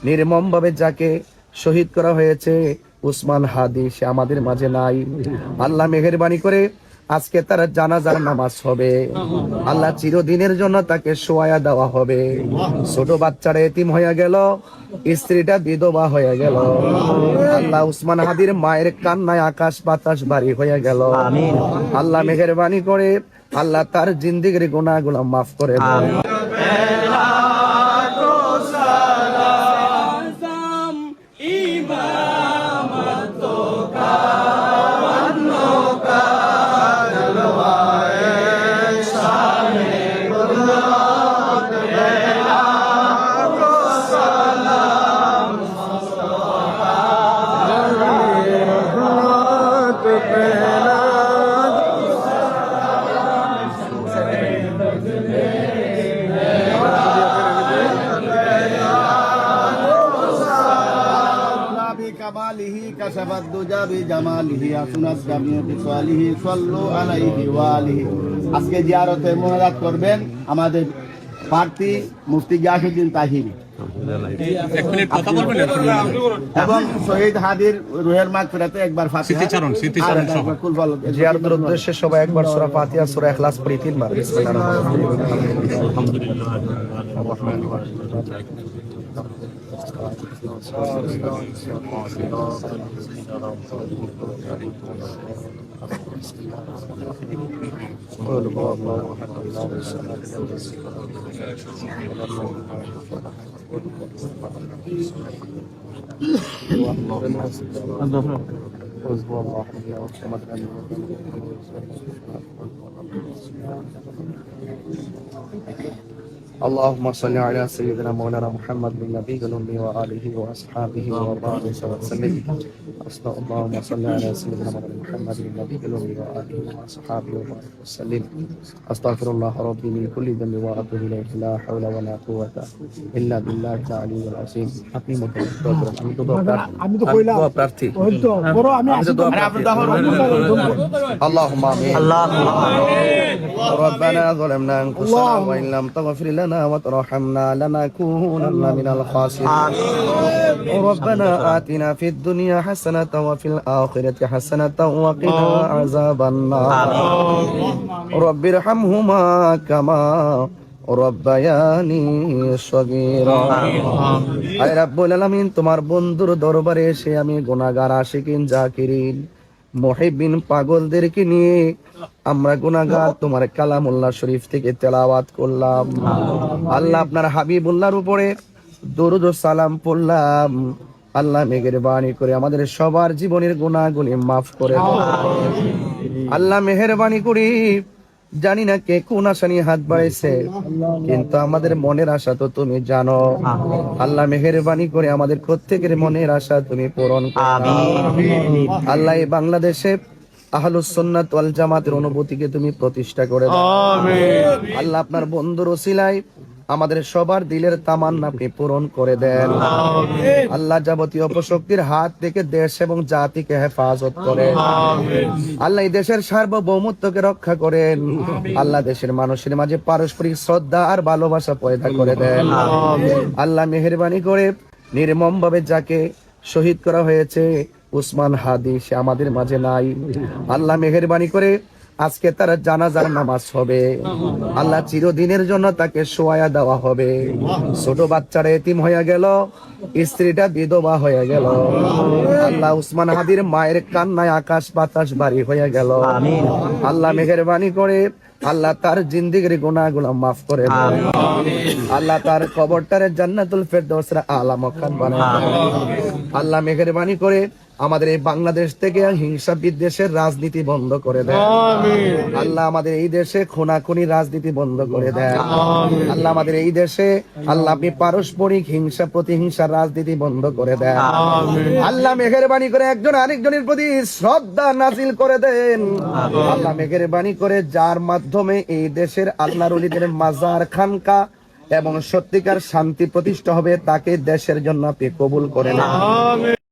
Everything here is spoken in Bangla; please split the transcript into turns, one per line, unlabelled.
নির্মম ভাবে যাকে শহীদ করা হয়েছে উসমান হাদি, সে আমাদের মাঝে নাই। আল্লাহ মেহেরবানি করে আজকে তার জানাজার নামাজ হবে। আল্লাহ চিরদিনের জন্য তাকে শোয়া দেওয়া হবে। ছোট বাচ্চারা এতিম হয়ে গেল, স্ত্রীটা বিধবা হয়ে গেল। আল্লাহ উসমান হাদির মায়ের কান্নায় আকাশ বাতাস বাড়ি হয়ে গেল। আল্লাহ মেহেরবানি করে আল্লাহ তার জিন্দিগির গুনাহগুলো মাফ করে দেন।
আজকে জিয়ারতে মুনাজাত করবেন আমাদের প্রার্থী মুফতি গিয়াসউদ্দিন তাহিরি এবং শহীদ হাদির রুহের মাগফিরাতে একবার ফাতিহা
জিয়ারতের উদ্দেশ্যে সবাই একবার সূরা ফাতিহা সূরা ইখলাস পড়ি তিনবার। বিসমিল্লাহির রহমানির اللهم صل على سيدنا مولانا محمد النبي الأمي وآله وأصحابه وبارك وسلم. اللهم صل على سيدنا مولانا محمد النبي الأمي وآله وأصحابه وبارك وسلم. أستغفر الله ربي من كل ذنب وأتوب إليه لا حول ولا قوة إلا بالله العلي العظيم. আপনি আমি তো দোয়া প্রার্থী। اللهم آمين. ربنا ظلمنا أنفسنا وإن لم تغفر لنا وترحمنا لنكونن من الخاسرين. ربنا آتنا في الدنيا حسنة وفي الآخرة حسنة وقنا عذاب النار. رب ارحمهما كما রব্বায়ানি সগীরা। আয় রাব্বুল আলামিন, তোমার বন্ধুর দরবারে এসে আমি গুনাহগার আশিকিন জাকিরিন মুহিব্বিন পাগলদেরকে নিয়ে আমরা গুনাহগার তোমার কালামুল্লাহ শরীফ থেকে তেলাওয়াত করলাম। আল্লাহ আপনার হাবিবুল্লাহর উপরে দরুদ ও সালাম পড়লাম। আল্লাহ মেহেরবানি করে আমাদের সবার জীবনের গুনাহগুলি মাফ করে দাও। আল্লাহ মেহেরবানি করি, জানি না কে কোন আশা নিয়ে হাত বাড়াইছে, কিন্তু আমাদের মনের আশা তো তুমি জানো। আল্লাহ মেহেরবানি করে আমাদের প্রত্যেকের মনের আশা তুমি পূরণ করো। আল্লাহ এই বাংলাদেশে আহলুস সুন্নাত ওয়াল জামাতের অনুভূতিকে তুমি প্রতিষ্ঠা করে দাও। আল্লাহ আপনার বন্ধুর ওসিলায় আমাদের সবার দিলের তামান্না আপনি পূরণ করে দেন। আল্লাহ যাবতীয় অপশক্তির হাত থেকে দেশ এবং জাতিকে হেফাজত করেন। আল্লাহ এই দেশের সার্বভৌমত্বকে রক্ষা করেন। আল্লাহ দেশের মানুষের মাঝে পারস্পরিক শ্রদ্ধা আর ভালোবাসা পয়দা করে দেন। আল্লাহ মেহেরবানি করে নির্মম ভাবে যাকে শহীদ করা হয়েছে উসমান হাদি, সে আমাদের মাঝে নাই। আল্লাহ মেহেরবানি করে আজকে তার জানাজার নামাজ হবে। আল্লাহ চিরদিনের জন্য তাকে শোয়া দেওয়া হবে। ছোট বাচ্চারা এতিম হয়ে গেল, স্ত্রীটা বিধবা হয়ে গেল। আল্লাহ উসমান হাদির মায়ের কান্নায় আকাশ বাতাস বাড়ি হয়ে গেল। আল্লাহ মেহেরবানি করে আল্লাহ তার জিন্দিগির গুনাহগুলো মাফ করে দেন। আল্লাহ তার কবরটারে জান্নাতুল ফেরদৌসের আলা মাকান বানায় দেন। আল্লাহ মেহেরবানি করে আমাদের এই বাংলাদেশ থেকে হিংসা বিদ্বেষের রাজনীতি বন্ধ করে দেন। আল্লাহ আমাদের এই দেশে খুনাখুনি রাজনীতি বন্ধ করে দেন। আল্লাহ আমাদের এই দেশে আল্লাহ আপনি পারস্পরিক হিংসা প্রতিহিংসার রাজনীতি বন্ধ করে দেন। আল্লাহ মেহেরবানি করে একজন আরেকজনের প্রতি শ্রদ্ধা নাজিল করে দেন। আল্লাহ মেহেরবানি করে যার মাধ্যমে এই দেশের আল্লাহর ওলিদের মাজার খানকা এবং সত্যিকার শান্তি প্রতিষ্ঠা হবে, তাকে দেশের জন্য আপনি কবুল করে নেন।